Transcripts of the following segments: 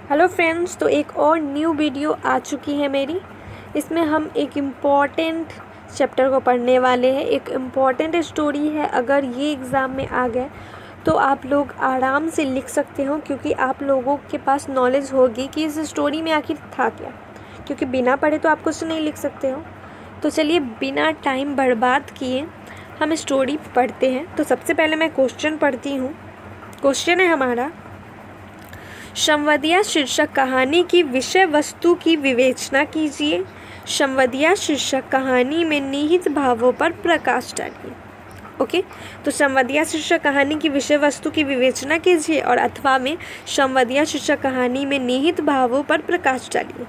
Hello friends, तो एक और न्यू वीडियो आ चुकी है मेरी। इसमें हम एक इम्पॉर्टेंट चैप्टर को पढ़ने वाले हैं। एक इम्पॉर्टेंट स्टोरी है। अगर ये एग्ज़ाम में आ गए तो आप लोग आराम से लिख सकते हो, क्योंकि आप लोगों के पास नॉलेज होगी कि इस स्टोरी में आखिर था क्या, क्योंकि बिना पढ़े तो आप कुछ नहीं लिख सकते हो। तो चलिए बिना टाइम बर्बाद किए हम स्टोरी पढ़ते हैं। तो सबसे पहले मैं क्वेश्चन पढ़ती हूँ। क्वेश्चन है हमारा, संवदिया शीर्षक कहानी की विषय वस्तु की विवेचना कीजिए। संवदिया शीर्षक कहानी में निहित भावों पर प्रकाश डालिए। ओके, तो संवदिया शीर्षक कहानी की विषय वस्तु की विवेचना कीजिए और अथवा में संवदिया शीर्षक कहानी में निहित भावों पर प्रकाश डालिए।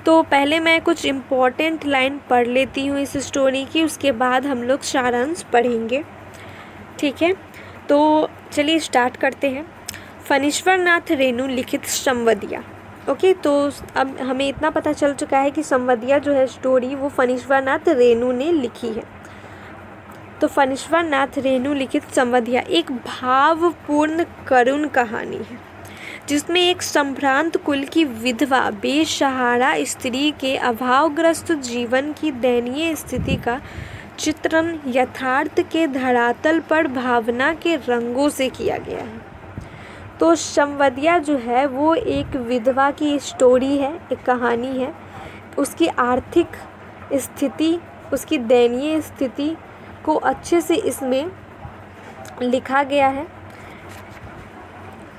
तो पहले मैं कुछ इम्पॉर्टेंट लाइन पढ़ लेती हूँ इस स्टोरी की, उसके बाद हम लोग सारांश पढ़ेंगे। ठीक है, तो चलिए स्टार्ट करते हैं। फणीश्वर नाथ रेणु लिखित संवदिया। ओके, तो अब हमें इतना पता चल चुका है कि संवदिया जो है स्टोरी वो फणीश्वर नाथ रेणु ने लिखी है। तो फणीश्वर नाथ रेणु लिखित संवदिया एक भावपूर्ण करुण कहानी है, जिसमें एक संभ्रांत कुल की विधवा बेसहारा स्त्री के अभावग्रस्त जीवन की दयनीय स्थिति का चित्रण यथार्थ के धरातल पर भावना के रंगों से किया गया है। तो संवदिया जो है वो एक विधवा की स्टोरी है, एक कहानी है। उसकी आर्थिक स्थिति, उसकी दयनीय स्थिति को अच्छे से इसमें लिखा गया है।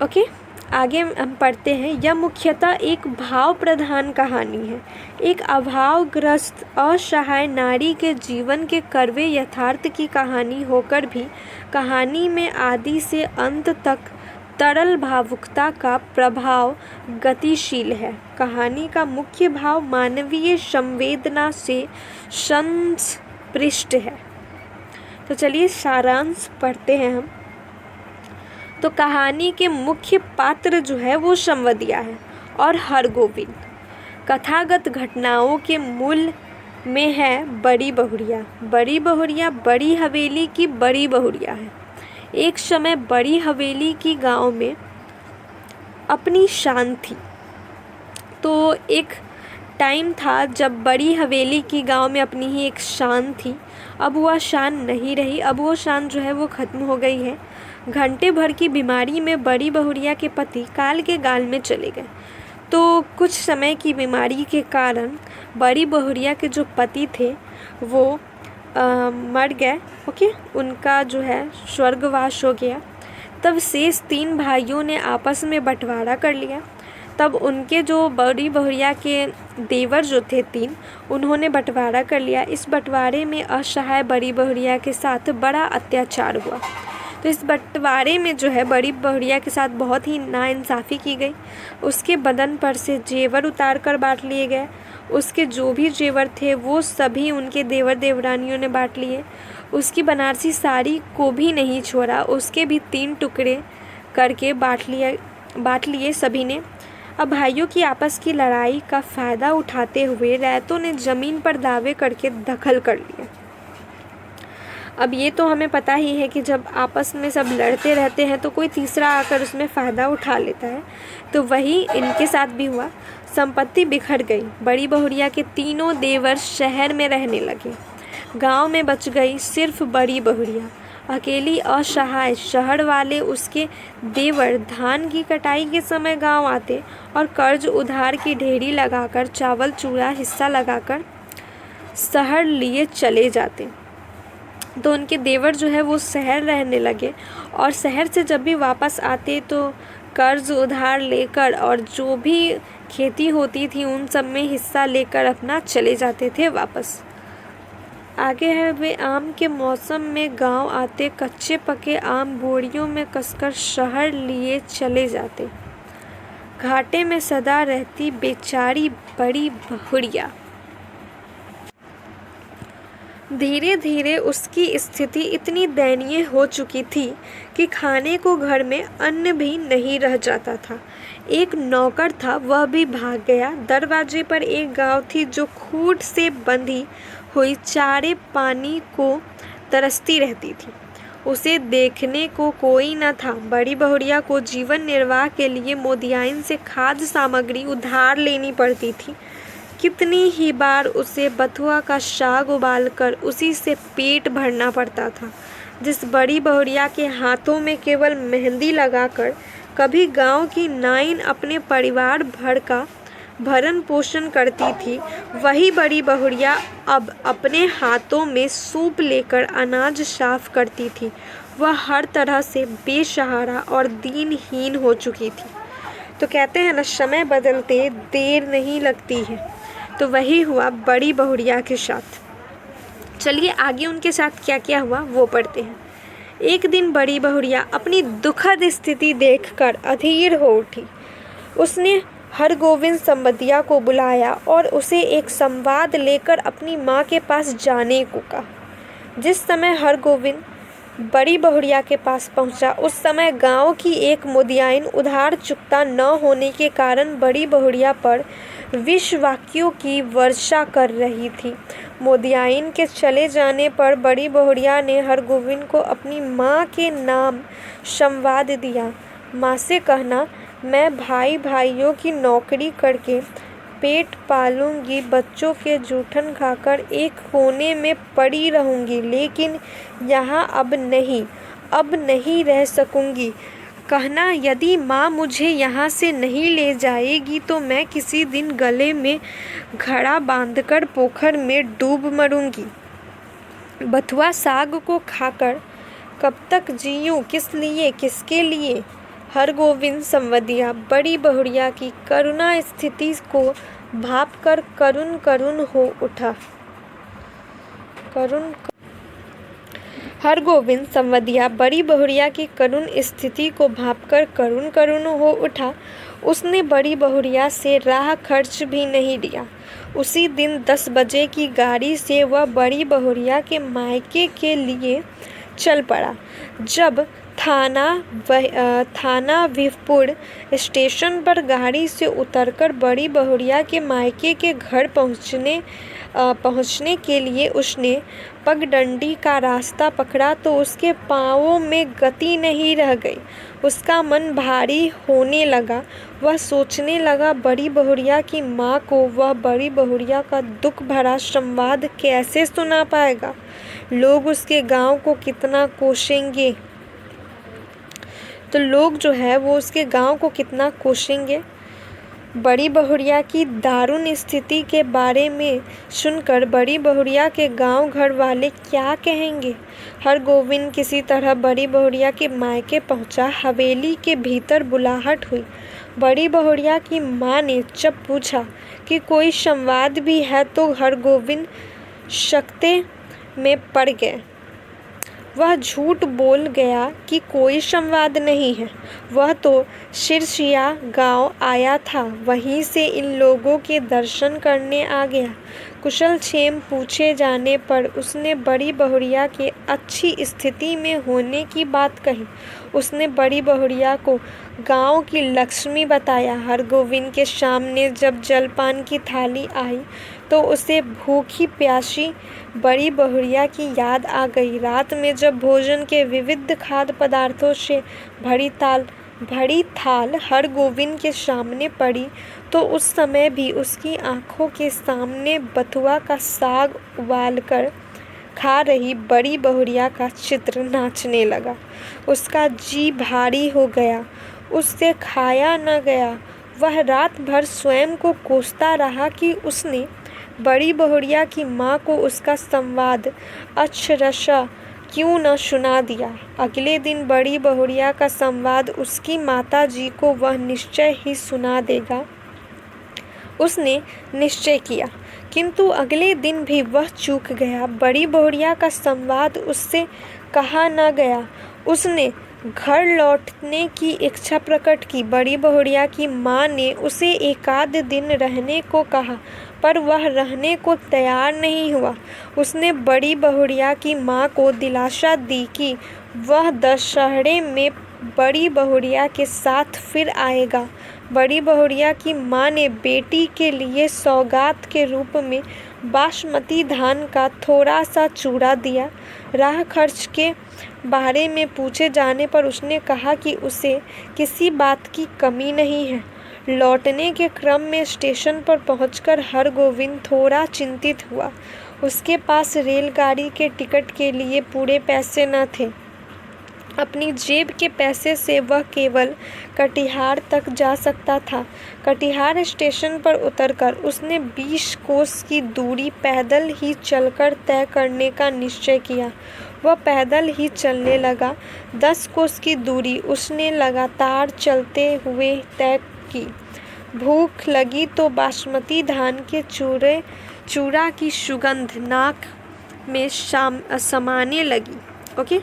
ओके, आगे हम पढ़ते हैं। यह मुख्यतः एक भाव प्रधान कहानी है। एक अभावग्रस्त असहाय नारी के जीवन के कड़वे यथार्थ की कहानी होकर भी कहानी में आदि से अंत तक तरल भावुकता का प्रभाव गतिशील है। कहानी का मुख्य भाव मानवीय संवेदना से संस्पृष्ट है। तो चलिए सारांश पढ़ते हैं हम। तो कहानी के मुख्य पात्र जो है वो संवदिया है और हरगोविंद। कथागत घटनाओं के मूल में है बड़ी बहुरिया। बड़ी बहुरिया बड़ी हवेली की बड़ी बहुरिया है। एक समय बड़ी हवेली की गांव में अपनी शान थी। तो एक टाइम था जब बड़ी हवेली की गांव में अपनी ही एक शान थी। अब वह शान नहीं रही, अब वो शान जो है वो ख़त्म हो गई है। घंटे भर की बीमारी में बड़ी बहुरिया के पति काल के गाल में चले गए। तो कुछ समय की बीमारी के कारण बड़ी बहुरिया के जो पति थे वो मर गए। ओके, उनका जो है स्वर्गवास हो गया। तब शेष 3 भाइयों ने आपस में बंटवारा कर लिया। तब उनके जो बड़ी बहुरिया के देवर जो थे 3, उन्होंने बंटवारा कर लिया। इस बंटवारे में असहाय बड़ी बहुरिया के साथ बड़ा अत्याचार हुआ। तो इस बंटवारे में जो है बड़ी बहुरिया के साथ बहुत ही नाइंसाफ़ी की गई। उसके बदन पर से जेवर उतार कर बांट लिए गए। उसके जो भी जेवर थे वो सभी उनके देवर देवरानियों ने बांट लिए। उसकी बनारसी साड़ी को भी नहीं छोड़ा, उसके भी 3 टुकड़े करके बांट लिए सभी ने। अब भाइयों की आपस की लड़ाई का फ़ायदा उठाते हुए रैतों ने ज़मीन पर दावे करके दखल कर लिया। अब ये तो हमें पता ही है कि जब आपस में सब लड़ते रहते हैं तो कोई तीसरा आकर उसमें फ़ायदा उठा लेता है। तो वही इनके साथ भी हुआ। संपत्ति बिखर गई। बड़ी बहुरिया के 3 देवर शहर में रहने लगे। गांव में बच गई सिर्फ बड़ी बहुरिया अकेली असहाय। शहर वाले उसके देवर धान की कटाई के समय गांव आते और कर्ज उधार की ढेरी लगाकर चावल चूड़ा हिस्सा लगाकर शहर लिए चले जाते। तो उनके देवर जो है वो शहर रहने लगे और शहर से जब भी वापस आते तो कर्ज उधार लेकर और जो भी खेती होती थी उन सब में हिस्सा लेकर अपना चले जाते थे वापस। आगे है, वे आम के मौसम में गांव आते, कच्चे पके आम बोरियों में कसकर शहर लिए चले जाते। घाटे में सदा रहती बेचारी बड़ी बहुरिया। धीरे धीरे उसकी स्थिति इतनी दयनीय हो चुकी थी कि खाने को घर में अन्न भी नहीं रह जाता था। एक नौकर था, वह भी भाग गया। दरवाजे पर एक गाय थी जो खूंट से बंधी हुई चारे पानी को तरसती रहती थी। उसे देखने को कोई न था। बड़ी बहुरिया को जीवन निर्वाह के लिए मोदियाइन से खाद्य सामग्री उधार लेनी पड़ती थी। कितनी ही बार उसे बथुआ का साग उबालकर उसी से पेट भरना पड़ता था। जिस बड़ी बहुरिया के हाथों में केवल मेहंदी लगाकर कभी गांव की नाइन अपने परिवार भर का भरण पोषण करती थी, वही बड़ी बहुरिया अब अपने हाथों में सूप लेकर अनाज साफ करती थी। वह हर तरह से बेसहारा और दीनहीन हो चुकी थी। तो कहते हैं ना, समय बदलते देर नहीं लगती है। तो वही हुआ बड़ी बहुरिया के साथ। चलिए आगे उनके साथ क्या क्या हुआ वो पढ़ते हैं। एक दिन बड़ी बहुरिया अपनी दुखद स्थिति देखकर अधीर हो उठी। उसने हरगोविंद संवदिया को बुलाया और उसे एक संवाद लेकर अपनी माँ के पास जाने को कहा। जिस समय हरगोविंद बड़ी बहुरिया के पास पहुंचा, उस समय गांव की एक मोदियाइन उधार चुकता न होने के कारण बड़ी बहुरिया पर विष वाक्यों की वर्षा कर रही थी। मोदियाइन के चले जाने पर बड़ी बहुरिया ने हरगोविंद को अपनी माँ के नाम संवाद दिया। माँ से कहना, मैं भाई भाइयों की नौकरी करके पेट पालूंगी, बच्चों के जूठन खाकर एक कोने में पड़ी रहूंगी, लेकिन यहाँ अब नहीं रह सकूंगी। कहना, यदि माँ मुझे यहाँ से नहीं ले जाएगी तो मैं किसी दिन गले में घड़ा बांधकर पोखर में डूब मरूंगी। बथुआ साग को खाकर कब तक जीऊँ, किस लिए, किसके लिए? हरगोविंद संवदिया बड़ी बहुरिया की करुणा स्थिति को भांपकर करुण हो उठा। हरगोविंद संवदिया बड़ी बहुरिया की करुण स्थिति को भांपकर करुण हो उठा। उसने बड़ी बहुरिया से राह खर्च भी नहीं लिया। उसी दिन 10 बजे की गाड़ी से वह बड़ी बहुरिया के मायके के लिए चल पड़ा। जब थाना विवपुर स्टेशन पर गाड़ी से उतरकर बड़ी बहुरिया के मायके के घर पहुंचने के लिए उसने पगडंडी का रास्ता पकड़ा तो उसके पांवों में गति नहीं रह गई। उसका मन भारी होने लगा। वह सोचने लगा, बड़ी बहुरिया की माँ को वह बड़ी बहुरिया का दुख भरा संवाद कैसे सुना पाएगा? लोग उसके गांव को कितना कोसेंगे। तो लोग जो है वो उसके गांव को कितना कोसेंगे। बड़ी बहुरिया की दारुण स्थिति के बारे में सुनकर बड़ी बहुरिया के गांव घर वाले क्या कहेंगे? हरगोविंद किसी तरह बड़ी बहुरिया के मायके पहुंचा। हवेली के भीतर बुलाहट हुई। बड़ी बहुरिया की माँ ने जब पूछा कि कोई संवाद भी है तो हरगोविंद सकते में पड़ गए। वह झूठ बोल गया कि कोई संवाद नहीं है। वह तो सिरसिया गांव आया था, वहीं से इन लोगों के दर्शन करने आ गया। कुशल क्षेम पूछे जाने पर उसने बड़ी बहुरिया के अच्छी स्थिति में होने की बात कही। उसने बड़ी बहुरिया को गांव की लक्ष्मी बताया। हरगोविंद के सामने जब जलपान की थाली आई तो उसे भूखी प्यासी बड़ी बहुरिया की याद आ गई। रात में जब भोजन के विविध खाद्य पदार्थों से भरी थाल हरगोविंद के सामने पड़ी तो उस समय भी उसकी आंखों के सामने बथुआ का साग उबालकर खा रही बड़ी बहुरिया का चित्र नाचने लगा। उसका जी भारी हो गया। उससे खाया न गया। वह रात भर स्वयं को कोसता रहा कि उसने बड़ी बहुरिया की माँ को उसका संवाद अक्षरशः क्यों न सुना दिया। अगले दिन बड़ी बहुरिया का संवाद उसकी माता जी को वह निश्चय ही सुना देगा। उसने निश्चय किया, किंतु अगले दिन भी वह चूक गया। बड़ी बहुरिया का संवाद उससे कहा न गया। उसने घर लौटने की इच्छा प्रकट की। बड़ी बहुरिया की माँ ने उसे एकाध दिन रहने को कहा, पर वह रहने को तैयार नहीं हुआ। उसने बड़ी बहुरिया की माँ को दिलासा दी कि वह दशहरे में बड़ी बहुरिया के साथ फिर आएगा। बड़ी बहुरिया की माँ ने बेटी के लिए सौगात के रूप में बासमती धान का थोड़ा सा चूड़ा दिया। राह खर्च के बारे में पूछे जाने पर उसने कहा कि उसे किसी बात की कमी नहीं है। लौटने के क्रम में स्टेशन पर पहुंचकर हरगोविंद थोड़ा चिंतित हुआ। उसके पास रेलगाड़ी के टिकट के लिए पूरे पैसे न थे। अपनी जेब के पैसे से वह केवल कटिहार तक जा सकता था। कटिहार स्टेशन पर उतरकर उसने 20 कोस की दूरी पैदल ही चलकर तय करने का निश्चय किया। वह पैदल ही चलने लगा। 10 कोस की दूरी उसने लगातार चलते हुए तय की। भूख लगी तो बासमती धान के चूड़ा की सुगंध नाक में समाने लगी। ओके,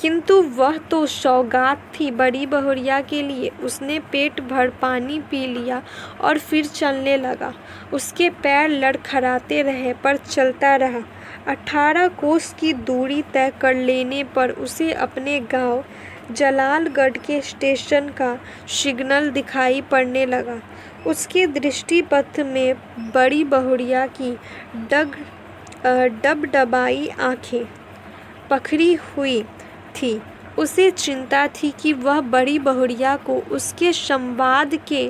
किंतु वह तो सौगात थी बड़ी बहुरिया के लिए। उसने पेट भर पानी पी लिया और फिर चलने लगा। उसके पैर लड़खड़ाते रहे पर चलता रहा। 18 कोस की दूरी तय कर लेने पर उसे अपने गांव जलालगढ़ के स्टेशन का सिग्नल दिखाई पड़ने लगा। उसके दृष्टिपथ में बड़ी बहुरिया की डबडबाई आंखें पखड़ी हुई थी। उसे चिंता थी कि वह बड़ी बहुरिया को उसके संवाद के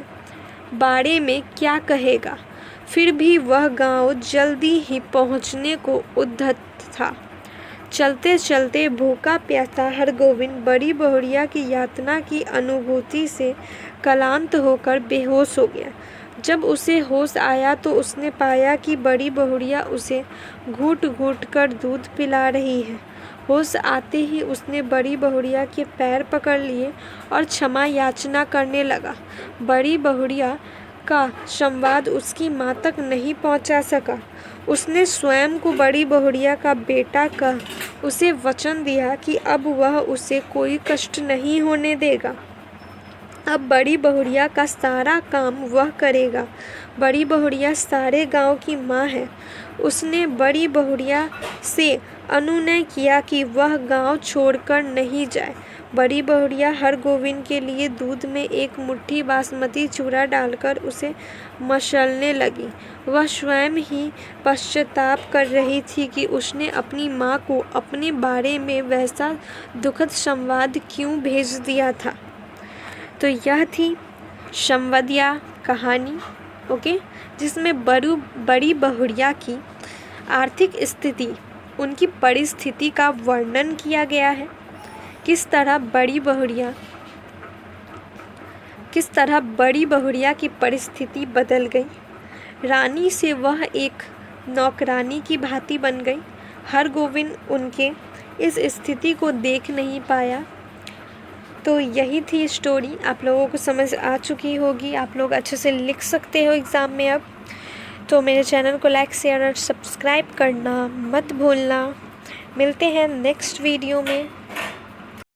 बारे में क्या कहेगा। फिर भी वह गांव जल्दी ही पहुंचने को उद्यत था। चलते चलते भूखा प्यासा हरगोविंद बड़ी बहुरिया की यातना की अनुभूति से क्लांत होकर बेहोश हो गया। जब उसे होश आया तो उसने पाया कि बड़ी बहुरिया उसे घूट घूट कर दूध पिला रही है। होश आते ही उसने बड़ी बहुरिया के पैर पकड़ लिए और क्षमा याचना करने लगा। बड़ी बहुरिया का संवाद उसकी माँ तक नहीं पहुँचा सका। उसने स्वयं को बड़ी बहुरिया का बेटा कह उसे वचन दिया कि अब वह उसे कोई कष्ट नहीं होने देगा। अब बड़ी बहुरिया का सारा काम वह करेगा। बड़ी बहुरिया सारे गांव की माँ है। उसने बड़ी बहुरिया से अनुनय किया कि वह गांव छोड़कर नहीं जाए। बड़ी बहुरिया हरगोविंद के लिए दूध में एक मुट्ठी बासमती चूड़ा डालकर उसे मसलने लगी। वह स्वयं ही पश्चाताप कर रही थी कि उसने अपनी माँ को अपने बारे में वैसा दुखद संवाद क्यों भेज दिया था। तो यह थी संवदिया कहानी, ओके, जिसमें बड़ी बहुरिया की आर्थिक स्थिति, उनकी परिस्थिति का वर्णन किया गया है। किस तरह बड़ी बहुरिया की परिस्थिति बदल गई। रानी से वह एक नौकरानी की भांति बन गई। हरगोविंद उनके इस स्थिति को देख नहीं पाया। तो यही थी स्टोरी। आप लोगों को समझ आ चुकी होगी। आप लोग अच्छे से लिख सकते हो एग्ज़ाम में अब। तो मेरे चैनल को लाइक शेयर और सब्सक्राइब करना मत भूलना। मिलते हैं नेक्स्ट वीडियो में।